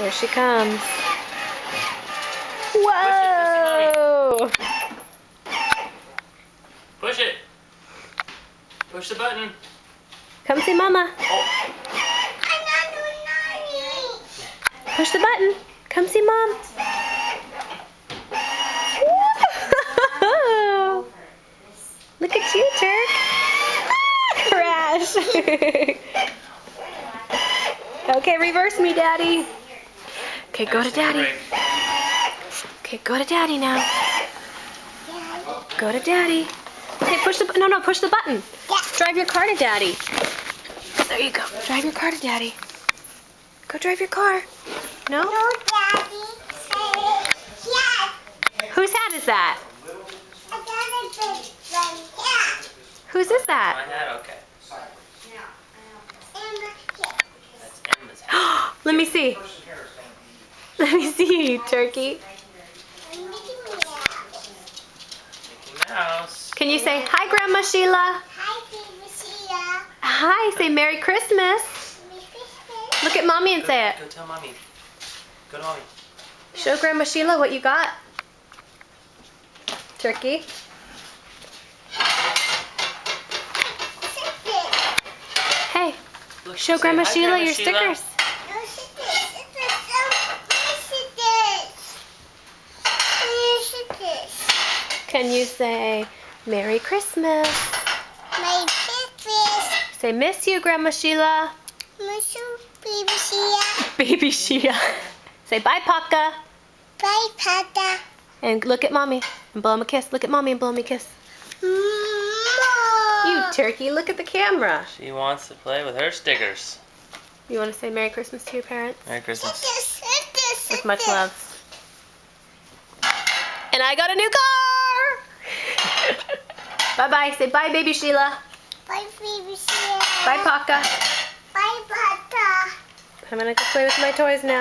Here she comes. Whoa! Push it. Push the button. Come see Mama. Oh. Push the button. Come see Mom. Whoa. Look at you, Turk. Crash. Okay, reverse me, Daddy. Okay, go to Daddy. Okay, go to Daddy now. Go to Daddy. Okay, push the push the button. Drive your car to Daddy. There you go. Drive your car to Daddy. Go drive your car. No? No, Daddy. Yes. Whose hat is that? Whose is that? My hat, okay. That's Emma's hat. Let me see. Let me see, Turkey. Mickey Mouse. Can you say, hi, Grandma Sheila? Hi, baby Sheila. Hi, say Merry Christmas. Look at Mommy and say it. Go tell Mommy. Go to Mommy. Show Grandma Sheila what you got. Turkey. Hey, Look, show say, Grandma "Hi, Sheila Grandma your Sheila." stickers. Can you say Merry Christmas? My Christmas. Say miss you, Grandma Sheila. Miss you, baby Sheila. Baby Sheila. Say bye, Paka. Bye, Pata. And look at Mommy and blow him a kiss. Look at Mommy and blow him a kiss. You turkey, look at the camera. She wants to play with her stickers. You want to say Merry Christmas to your parents? Merry Christmas. With much love. And I got a new car! Bye-bye. Say bye, baby Sheila. Bye, baby Sheila. Bye, Paka. Bye, Pata. I'm gonna go play with my toys now.